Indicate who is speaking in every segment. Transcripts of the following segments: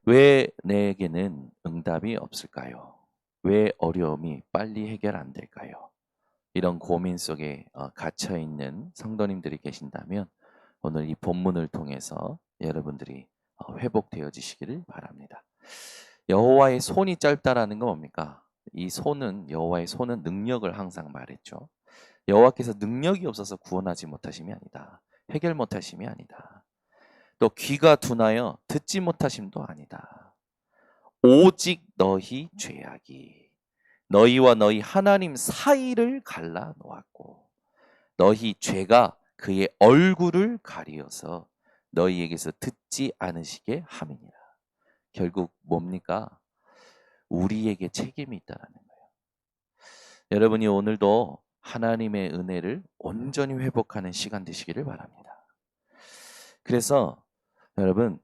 Speaker 1: 왜 내게는 응답이 없을까요? 왜 어려움이 빨리 해결 안 될까요? 이런 고민 속에 갇혀 있는 성도님들이 계신다면 오늘 이 본문을 통해서 여러분들이 회복되어지시기를 바랍니다. 여호와의 손이 짧다라는 건 뭡니까? 이 손은 여호와의 손은 능력을 항상 말했죠. 여호와께서 능력이 없어서 구원하지 못하심이 아니다. 해결 못하심이 아니다. 또 귀가 둔하여 듣지 못하심도 아니다. 오직 너희 죄악이 너희와 너희 하나님 사이를 갈라 놓았고 너희 죄가 그의 얼굴을 가리어서 너희에게서 듣지 않으시게 함이니라. 결국 뭡니까? 우리에게 책임이 있다라는 거예요. 여러분이 오늘도 하나님의 은혜를 온전히 회복하는 시간 되시기를 바랍니다. 그래서 여러분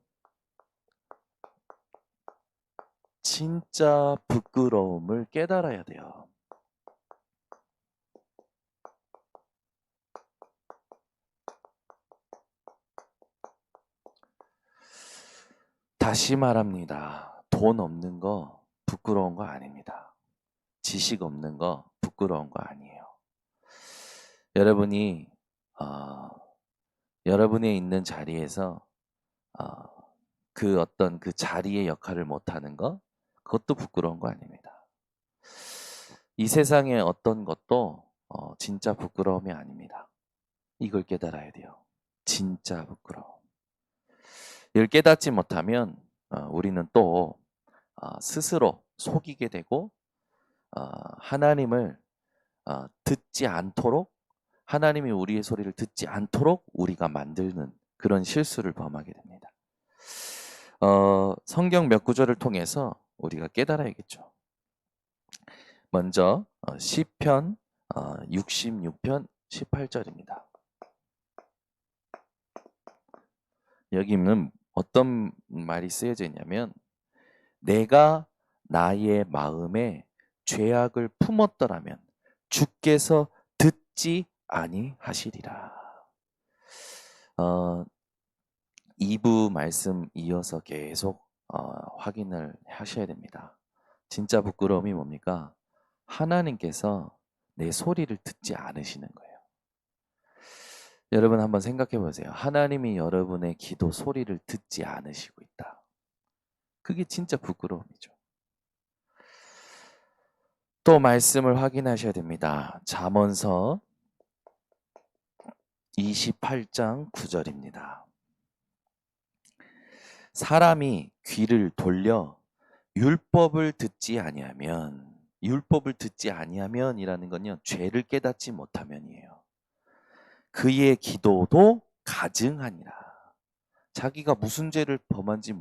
Speaker 1: 진짜 부끄러움을 깨달아야 돼요. 다시 말합니다. 돈 없는 거 부끄러운 거 아닙니다. 지식 없는 거 부끄러운 거 아니에요. 여러분이 어, 여러분이 있는 자리에서 어, 그 어떤 그 자리의 역할을 못하는 거 그것도 부끄러운 거 아닙니다. 이 세상의 어떤 것도 진짜 부끄러움이 아닙니다. 이걸 깨달아야 돼요. 진짜 부끄러움. 이걸 깨닫지 못하면 우리는 또 스스로 속이게 되고 하나님을 듣지 않도록 하나님이 우리의 소리를 듣지 않도록 우리가 만드는 그런 실수를 범하게 됩니다. 성경 몇 구절을 통해서 우리가 깨달아야겠죠. 먼저 시편 66편 18절입니다. 여기는 어떤 말이 쓰여져 있냐면 내가 나의 마음에 죄악을 품었더라면 주께서 듣지 아니하시리라. 2부 말씀 이어서 계속 확인을 하셔야 됩니다. 진짜 부끄러움이 뭡니까? 하나님께서 내 소리를 듣지 않으시는 거예요. 여러분 한번 생각해 보세요. 하나님이 여러분의 기도 소리를 듣지 않으시고 있다. 그게 진짜 부끄러움이죠. 또 말씀을 확인하셔야 됩니다. 잠언서 28장 9절입니다. 사람이 귀를 돌려 율법을 듣지 아니하면이라는 건요. 죄를 깨닫지 못하면이에요. 그의 기도도 가증하니라. 자기가 무슨 죄를 범한지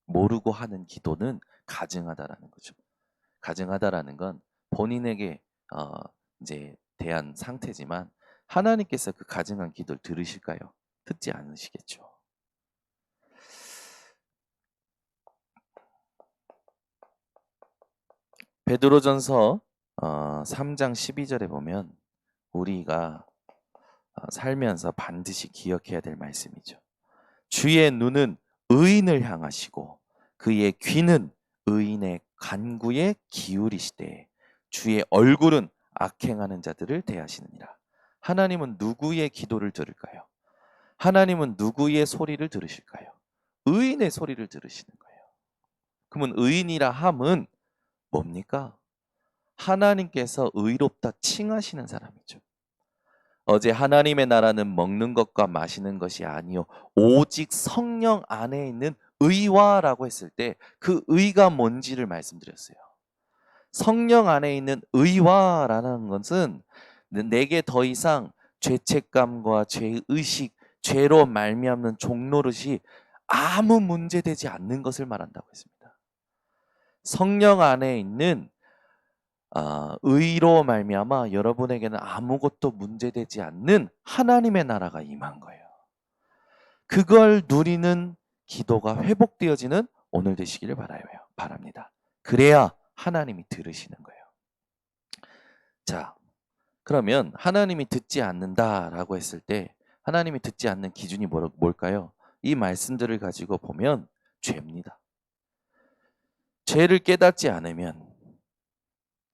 Speaker 1: 모르고 하는 기도는 가증하다라는 거죠. 가증하다라는 건 본인에게 이제 대한 상태지만 하나님께서 그 가증한 기도를 들으실까요? 듣지 않으시겠죠. 베드로전서 3장 12절에 보면 우리가 살면서 반드시 기억해야 될 말씀이죠. 주의 눈은 의인을 향하시고 그의 귀는 의인의 간구에 기울이시되 주의 얼굴은 악행하는 자들을 대하시느니라. 하나님은 누구의 기도를 들을까요? 하나님은 누구의 소리를 들으실까요? 의인의 소리를 들으시는 거예요. 그러면 의인이라 함은 뭡니까? 하나님께서 의롭다 칭하시는 사람이죠. 어제 하나님의 나라는 먹는 것과 마시는 것이 아니요 오직 성령 안에 있는 의와라고 했을 때 그 의가 뭔지를 말씀드렸어요. 성령 안에 있는 의와라는 것은 내게 더 이상 죄책감과 죄의식, 죄로 말미암는 종노릇이 아무 문제되지 않는 것을 말한다고 했습니다. 성령 안에 있는 의로 말미암아 여러분에게는 아무것도 문제되지 않는 하나님의 나라가 임한 거예요. 그걸 누리는 기도가 회복되어지는 오늘 되시기를 바랍니다. 그래야 하나님이 들으시는 거예요. 자, 그러면 하나님이 듣지 않는다라고 했을 때 하나님이 듣지 않는 기준이 뭘까요? 이 말씀들을 가지고 보면 죄입니다. 죄를 깨닫지 않으면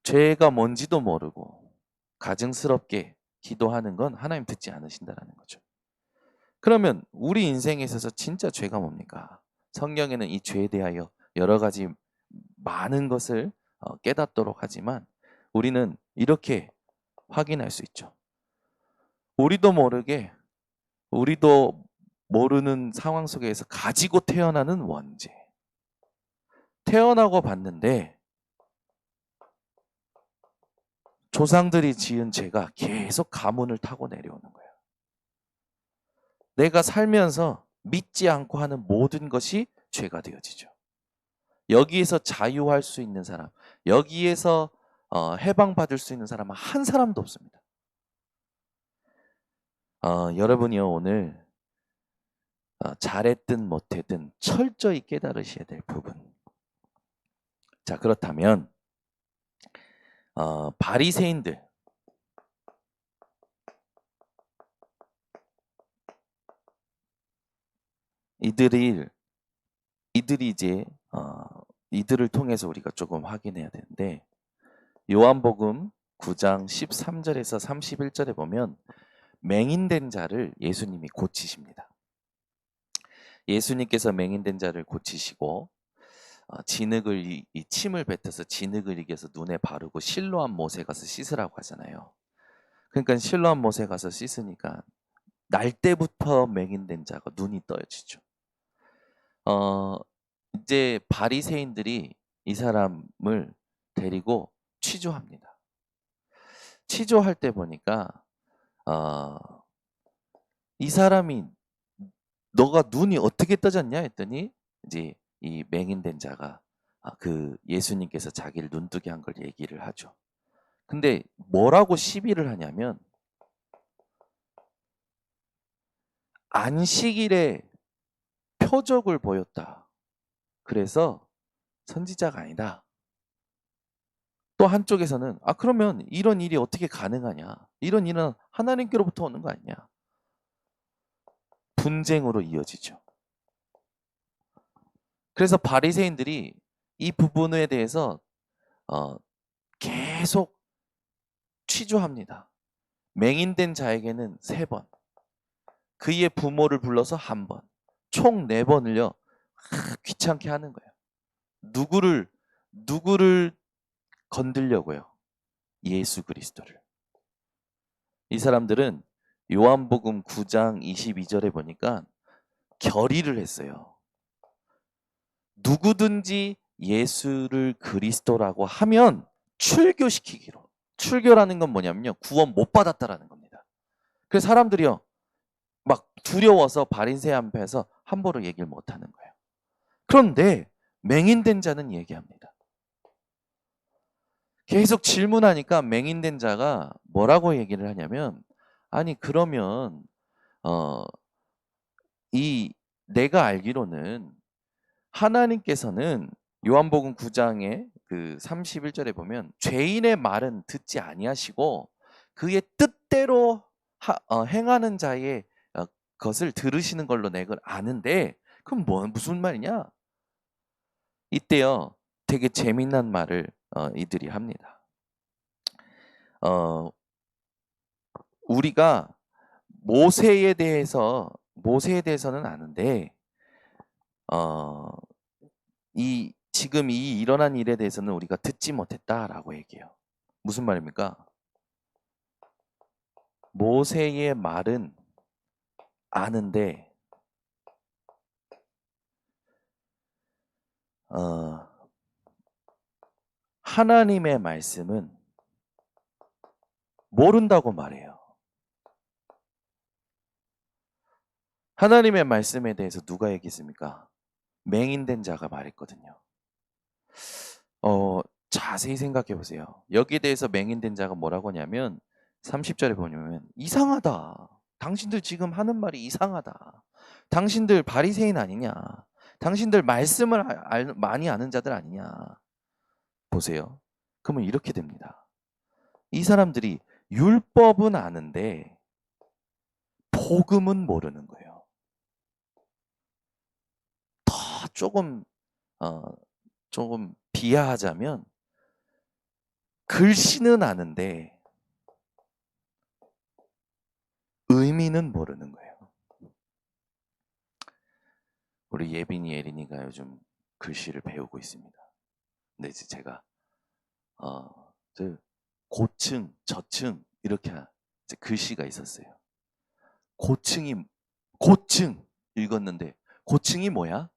Speaker 1: 죄가 뭔지도 모르고 가증스럽게 기도하는 건 하나님 듣지 않으신다라는 거죠. 그러면 우리 인생에 있어서 진짜 죄가 뭡니까? 성경에는 이 죄에 대하여 여러 가지 많은 것을 깨닫도록 하지만 우리는 이렇게 확인할 수 있죠. 우리도 모르게 우리도 모르는 상황 속에서 가지고 태어나는 원죄. 태어나고 봤는데 조상들이 지은 죄가 계속 가문을 타고 내려오는 거예요. 내가 살면서 믿지 않고 하는 모든 것이 죄가 되어지죠. 여기에서 자유할 수 있는 사람, 여기에서 해방받을 수 있는 사람은 한 사람도 없습니다. 여러분이요 오늘 잘했든 못했든 철저히 깨달으셔야 될 부분. 자 그렇다면 바리새인들 이들을 이제 이들을 통해서 우리가 조금 확인해야 되는데 요한복음 9장 13절에서 31절에 보면 맹인된 자를 예수님이 고치십니다. 예수님께서 맹인된 자를 고치시고 진흙을 이 침을 뱉어서 진흙을 이겨서 눈에 바르고 실로암 못에 가서 씻으라고 하잖아요. 그러니까 실로암 못에 가서 씻으니까 날 때부터 맹인된 자가 눈이 떠지죠. 이제 바리새인들이 이 사람을 데리고 취조합니다. 취조할 때 보니까 이 사람이 너가 눈이 어떻게 떠졌냐 했더니 이제 이 맹인된 자가 그 예수님께서 자기를 눈뜨게 한 걸 얘기를 하죠. 근데 뭐라고 시비를 하냐면 안식일에 표적을 보였다. 그래서 선지자가 아니다. 또 한쪽에서는 그러면 이런 일이 어떻게 가능하냐? 이런 일은 하나님께로부터 오는 거 아니냐? 분쟁으로 이어지죠. 그래서 바리새인들이 이 부분에 대해서 계속 취조합니다. 맹인된 자에게는 3번, 그의 부모를 불러서 1번, 총 4번을요 귀찮게 하는 거예요. 누구를 건들려고요? 예수 그리스도를. 이 사람들은 요한복음 9장 22절에 보니까 결의를 했어요. 누구든지 예수를 그리스도라고 하면 출교시키기로. 출교라는 건 뭐냐면요. 구원 못 받았다라는 겁니다. 그래서 사람들이요. 막 두려워서 바리새 앞에서 함부로 얘기를 못 하는 거예요. 그런데 맹인된 자는 얘기합니다. 계속 질문하니까 맹인된 자가 뭐라고 얘기를 하냐면 아니 그러면 내가 알기로는 하나님께서는 요한복음 9장의 그 31절에 보면 죄인의 말은 듣지 아니하시고 그의 뜻대로 행하는 자의 것을 들으시는 걸로 내가 아는데 그럼 무슨 말이냐? 이때요 되게 재미난 말을 이들이 합니다. 우리가 모세에 대해서는 아는데 지금 이 일어난 일에 대해서는 우리가 듣지 못했다라고 얘기해요. 무슨 말입니까? 모세의 말은 아는데 하나님의 말씀은 모른다고 말해요. 하나님의 말씀에 대해서 누가 얘기했습니까? 맹인된 자가 말했거든요. 자세히 생각해 보세요. 여기에 대해서 맹인된 자가 뭐라고 하냐면 30절에 보면 이상하다. 당신들 지금 하는 말이 이상하다. 당신들 바리새인 아니냐? 당신들 말씀을 많이 아는 자들 아니냐? 보세요. 그러면 이렇게 됩니다. 이 사람들이 율법은 아는데 복음은 모르는 거예요. 더 조금 비하하자면 글씨는 아는데 의미는 모르는 거예요. 우리 예빈이, 예린이가 요즘 글씨를 배우고 있습니다. 근데 이제 제가 고층, 저층 이렇게 이제 글씨가 있었어요. 고층 읽었는데 고층이 뭐야?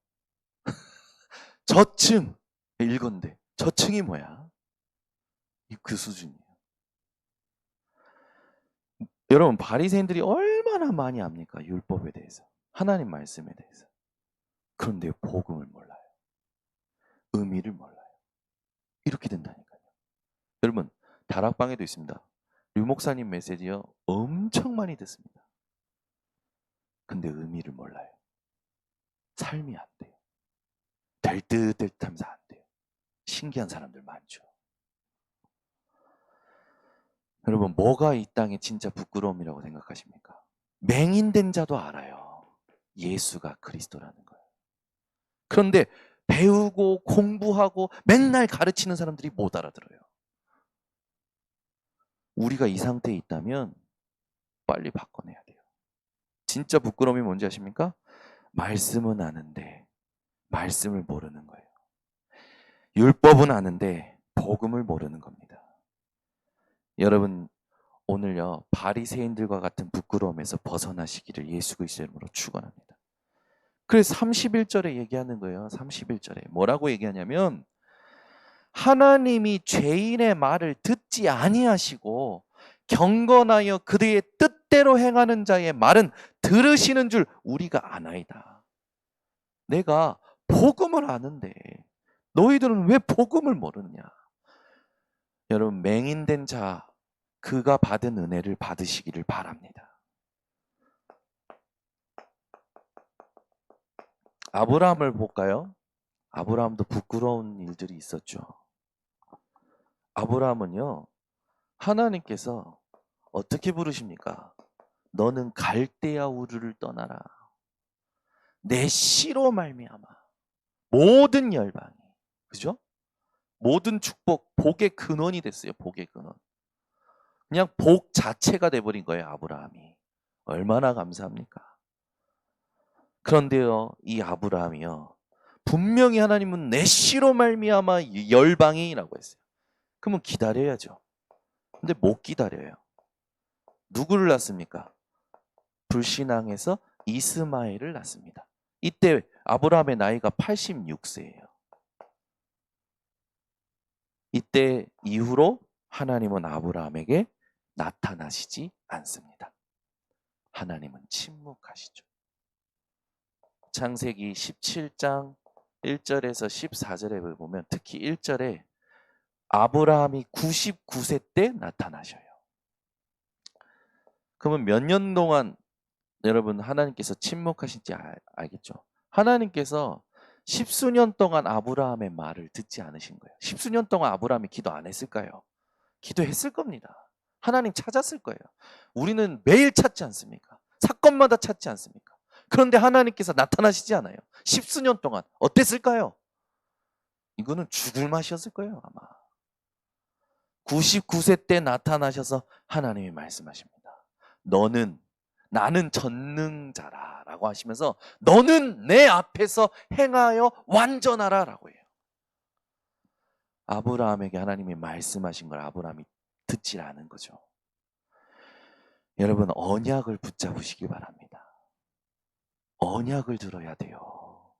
Speaker 1: 저층 읽었는데 저층이 뭐야? 그 수준이에요. 여러분, 바리새인들이 얼마나 많이 압니까? 율법에 대해서, 하나님 말씀에 대해서. 그런데 복음을 몰라요. 의미를 몰라요. 이렇게 된다니까요. 여러분, 다락방에도 있습니다. 류 목사님 메시지요, 엄청 많이 듣습니다. 근데 의미를 몰라요. 삶이 안 돼요. 될 듯 될 듯 하면서 안 돼요. 신기한 사람들 많죠. 여러분, 뭐가 이 땅에 진짜 부끄러움이라고 생각하십니까? 맹인된 자도 알아요. 예수가 그리스도라는 거예요. 그런데 배우고 공부하고 맨날 가르치는 사람들이 못 알아들어요. 우리가 이 상태에 있다면 빨리 바꿔내야 돼요. 진짜 부끄러움이 뭔지 아십니까? 말씀은 아는데 말씀을 모르는 거예요. 율법은 아는데 복음을 모르는 겁니다. 여러분, 오늘요, 바리새인들과 같은 부끄러움에서 벗어나시기를 예수 그리스도의 이름으로 축원합니다. 그래서 31절에 얘기하는 거예요. 31절에 뭐라고 얘기하냐면, 하나님이 죄인의 말을 듣지 아니하시고 경건하여 그들의 뜻대로 행하는 자의 말은 들으시는 줄 우리가 아나이다. 내가 복음을 아는데 너희들은 왜 복음을 모르느냐? 여러분, 맹인된 자, 그가 받은 은혜를 받으시기를 바랍니다. 아브라함을 볼까요? 아브라함도 부끄러운 일들이 있었죠. 아브라함은요, 하나님께서 어떻게 부르십니까? 너는 갈대아 우르를 떠나라. 내 씨로 말미암아 모든 열방이, 그죠? 모든 축복, 복의 근원이 됐어요. 복의 근원. 그냥 복 자체가 돼버린 거예요. 아브라함이. 얼마나 감사합니까? 그런데요, 이 아브라함이요, 분명히 하나님은 내 씨로 말미암아 열방이라고 했어요. 그러면 기다려야죠. 근데 못 기다려요. 누구를 낳습니까? 불신앙에서 이스마엘을 낳습니다. 이때 아브라함의 나이가 86세예요. 이때 이후로 하나님은 아브라함에게 나타나시지 않습니다. 하나님은 침묵하시죠. 창세기 17장 1절에서 14절에 보면 특히 1절에 아브라함이 99세 때 나타나셔요. 그러면 몇 년 동안 여러분 하나님께서 침묵하신지 알겠죠? 하나님께서 십수년 동안 아브라함의 말을 듣지 않으신 거예요. 십수년 동안 아브라함이 기도 안 했을까요? 기도했을 겁니다. 하나님 찾았을 거예요. 우리는 매일 찾지 않습니까? 사건마다 찾지 않습니까? 그런데 하나님께서 나타나시지 않아요. 십수년 동안 어땠을까요? 이거는 죽을 맛이었을 거예요, 아마. 99세 때 나타나셔서 하나님이 말씀하십니다. 나는 전능자라 라고 하시면서 너는 내 앞에서 행하여 완전하라 라고 해요. 아브라함에게 하나님이 말씀하신 걸 아브라함이 듣질 않은 거죠. 여러분, 언약을 붙잡으시기 바랍니다. 언약을 들어야 돼요.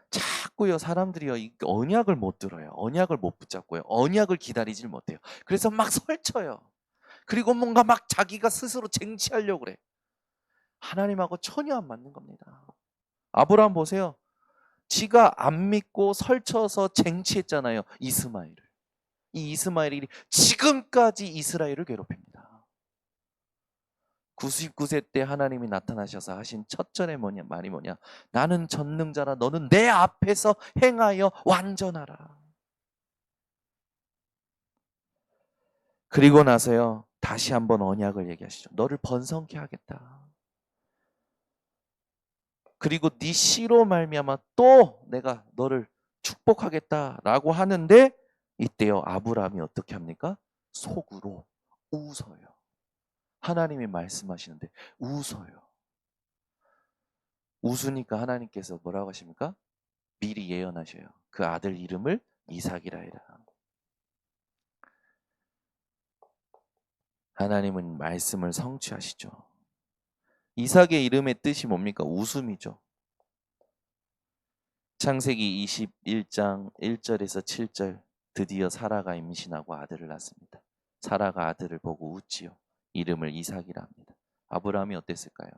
Speaker 1: 자꾸요, 사람들이요, 이 언약을 못 들어요. 언약을 못 붙잡고요. 언약을 기다리질 못해요. 그래서 막 설쳐요. 그리고 뭔가 막 자기가 스스로 쟁취하려고 그래. 하나님하고 전혀 안 맞는 겁니다. 아브라함 보세요. 지가 안 믿고 설쳐서 쟁취했잖아요. 이스마엘을. 이 이스마엘이 지금까지 이스라엘을 괴롭힙니다. 99세 때 하나님이 나타나셔서 하신 첫 절의 말이 뭐냐? 나는 전능자라 너는 내 앞에서 행하여 완전하라. 그리고 나서요, 다시 한번 언약을 얘기하시죠. 너를 번성케 하겠다. 그리고 네 씨로 말미암아 또 내가 너를 축복하겠다라고 하는데 이때요 아브라함이 어떻게 합니까? 속으로 웃어요. 하나님이 말씀하시는데 웃어요. 웃으니까 하나님께서 뭐라고 하십니까? 미리 예언하셔요. 그 아들 이름을 이삭이라 해라. 하나님은 말씀을 성취하시죠. 이삭의 이름의 뜻이 뭡니까? 웃음이죠. 창세기 21장 1절에서 7절 드디어 사라가 임신하고 아들을 낳습니다. 사라가 아들을 보고 웃지요. 이름을 이삭이라 합니다. 아브라함이 어땠을까요?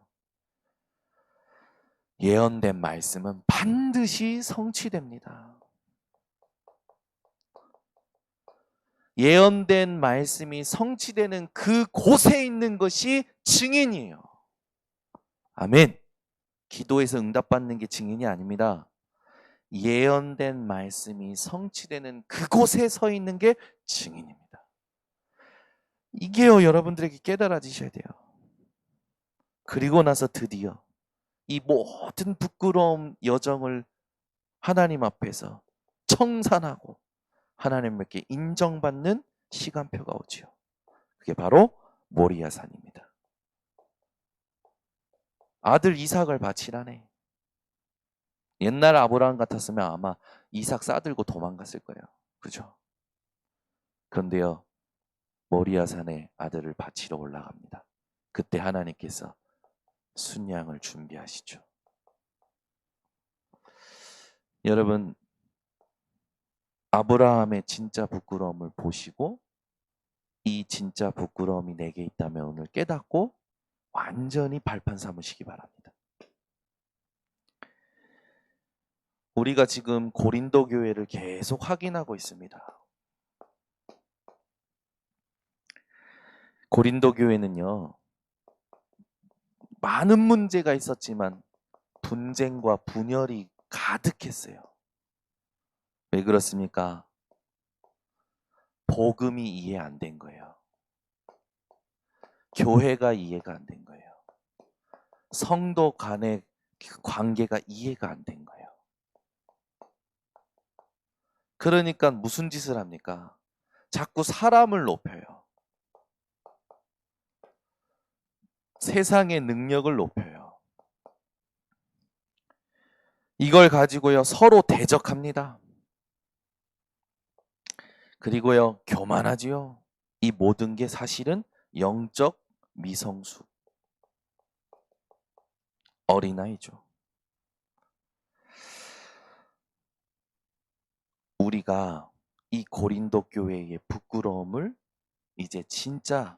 Speaker 1: 예언된 말씀은 반드시 성취됩니다. 예언된 말씀이 성취되는 그곳에 있는 것이 증인이에요. 아멘. 기도에서 응답받는 게 증인이 아닙니다. 예언된 말씀이 성취되는 그곳에 서 있는 게 증인입니다. 이게요, 여러분들에게 깨달아지셔야 돼요. 그리고 나서 드디어 이 모든 부끄러움 여정을 하나님 앞에서 청산하고 하나님께 인정받는 시간표가 오지요. 그게 바로 모리아산입니다. 아들 이삭을 바치라네. 옛날 아브라함 같았으면 아마 이삭 싸들고 도망갔을 거예요. 그죠? 그런데요, 모리아산에 아들을 바치러 올라갑니다. 그때 하나님께서 순양을 준비하시죠. 여러분, 아브라함의 진짜 부끄러움을 보시고 이 진짜 부끄러움이 내게 있다면 오늘 깨닫고 완전히 발판 삼으시기 바랍니다. 우리가 지금 고린도 교회를 계속 확인하고 있습니다. 고린도 교회는요, 많은 문제가 있었지만 분쟁과 분열이 가득했어요. 왜 그렇습니까? 복음이 이해 안 된 거예요. 교회가 이해가 안 된 거예요. 성도 간의 관계가 이해가 안 된 거예요. 그러니까 무슨 짓을 합니까? 자꾸 사람을 높여요. 세상의 능력을 높여요. 이걸 가지고요 서로 대적합니다. 그리고요 교만하지요. 이 모든 게 사실은 영적 미성숙, 어린아이죠. 우리가 이 고린도 교회의 부끄러움을 이제 진짜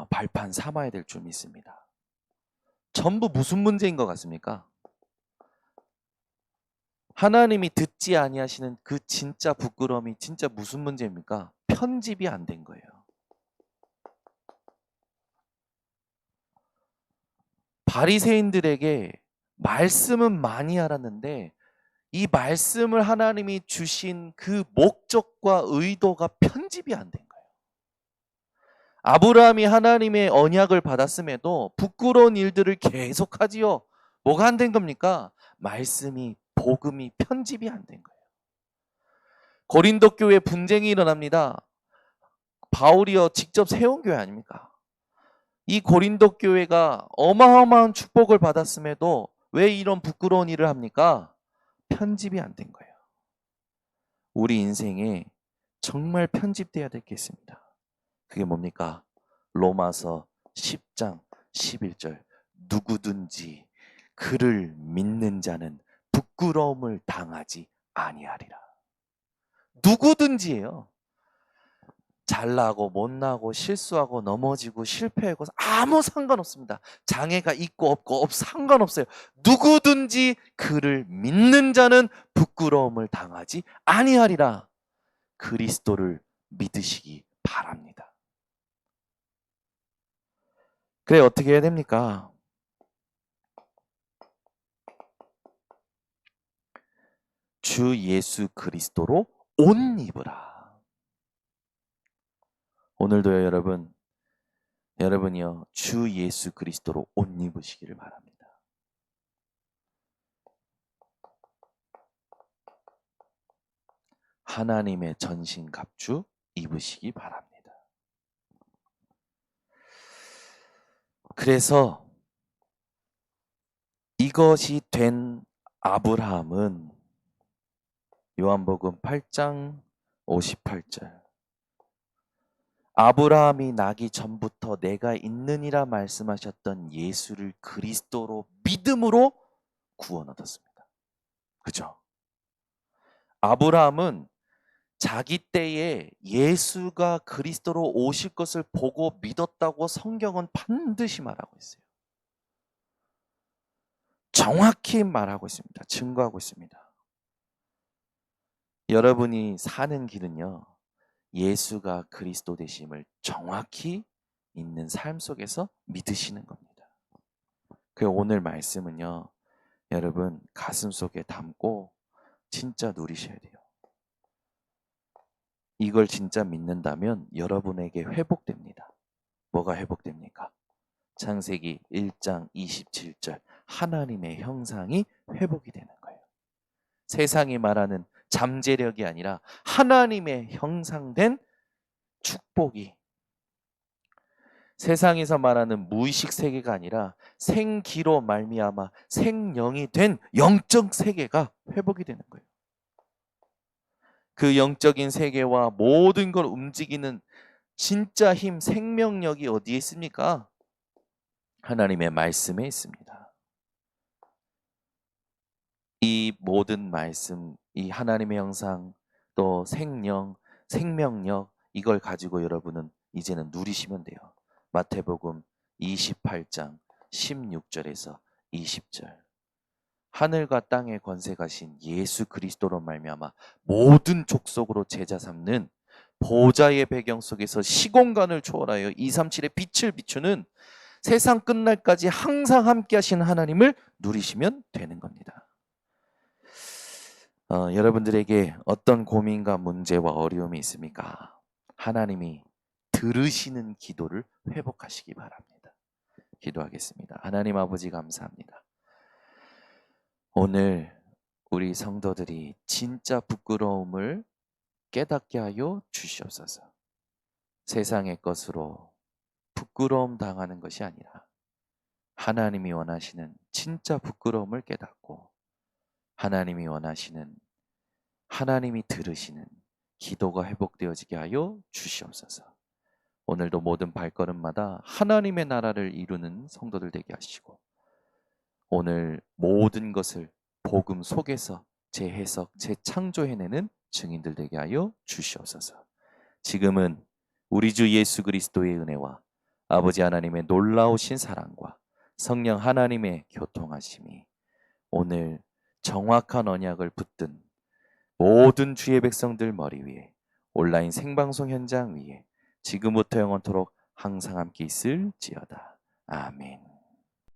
Speaker 1: 발판 삼아야 될 줄 믿습니다. 전부 무슨 문제인 것 같습니까? 하나님이 듣지 아니하시는 그 진짜 부끄러움이 진짜 무슨 문제입니까? 편집이 안 된 거예요. 바리새인들에게 말씀은 많이 알았는데 이 말씀을 하나님이 주신 그 목적과 의도가 편집이 안 된 거예요. 아브라함이 하나님의 언약을 받았음에도 부끄러운 일들을 계속하지요. 뭐가 안 된 겁니까? 말씀이 복음이 편집이 안 된 거예요. 고린도 교회 분쟁이 일어납니다. 바울이요 직접 세운 교회 아닙니까? 이 고린도 교회가 어마어마한 축복을 받았음에도 왜 이런 부끄러운 일을 합니까? 편집이 안 된 거예요. 우리 인생에 정말 편집돼야 될 게 있습니다. 그게 뭡니까? 로마서 10장 11절 누구든지 그를 믿는 자는 부끄러움을 당하지 아니하리라. 누구든지예요. 잘나고 못나고 실수하고 넘어지고 실패하고 아무 상관없습니다. 장애가 있고 없고 상관없어요. 누구든지 그를 믿는 자는 부끄러움을 당하지 아니하리라. 그리스도를 믿으시기 바랍니다. 그래 어떻게 해야 됩니까? 주 예수 그리스도로 옷 입으라. 오늘도요 여러분이요 주 예수 그리스도로 옷 입으시기를 바랍니다. 하나님의 전신갑주 입으시기 바랍니다. 그래서 이것이 된 아브라함은 요한복음 8장 58절, 아브라함이 나기 전부터 내가 있느니라 말씀하셨던 예수를 그리스도로 믿음으로 구원 얻었습니다. 그죠? 아브라함은 자기 때에 예수가 그리스도로 오실 것을 보고 믿었다고 성경은 반드시 말하고 있어요. 정확히 말하고 있습니다. 증거하고 있습니다. 여러분이 사는 길은요, 예수가 그리스도 되심을 정확히 있는 삶 속에서 믿으시는 겁니다. 그 오늘 말씀은요, 여러분 가슴 속에 담고 진짜 누리셔야 돼요. 이걸 진짜 믿는다면 여러분에게 회복됩니다. 뭐가 회복됩니까? 창세기 1장 27절, 하나님의 형상이 회복이 되는 거예요. 세상이 말하는 잠재력이 아니라 하나님의 형상된 축복이, 세상에서 말하는 무의식 세계가 아니라 생기로 말미암아 생령이 된 영적 세계가 회복이 되는 거예요. 그 영적인 세계와 모든 걸 움직이는 진짜 힘, 생명력이 어디에 있습니까? 하나님의 말씀에 있습니다. 이 모든 말씀, 이 하나님의 형상, 또 생명, 생명력, 이걸 가지고 여러분은 이제는 누리시면 돼요. 마태복음 28장 16절에서 20절. 하늘과 땅의 권세 가신 예수 그리스도로 말미암아 모든 족속으로 제자 삼는 보좌의 배경 속에서 시공간을 초월하여 237의 빛을 비추는 세상 끝날까지 항상 함께 하시는 하나님을 누리시면 되는 겁니다. 여러분들에게 어떤 고민과 문제와 어려움이 있습니까? 하나님이 들으시는 기도를 회복하시기 바랍니다. 기도하겠습니다. 하나님 아버지 감사합니다. 오늘 우리 성도들이 진짜 부끄러움을 깨닫게 하여 주시옵소서. 세상의 것으로 부끄러움 당하는 것이 아니라 하나님이 원하시는 진짜 부끄러움을 깨닫고 하나님이 원하시는, 하나님이 들으시는 기도가 회복되어지게 하여 주시옵소서. 오늘도 모든 발걸음마다 하나님의 나라를 이루는 성도들 되게 하시고 오늘 모든 것을 복음 속에서 재해석, 재창조해내는 증인들 되게 하여 주시옵소서. 지금은 우리 주 예수 그리스도의 은혜와 아버지 하나님의 놀라우신 사랑과 성령 하나님의 교통하심이 오늘 정확한 언약을 붙든 모든 주의 백성들 머리 위에, 온라인 생방송 현장 위에 지금부터 영원토록 항상 함께 있을지어다. 아멘.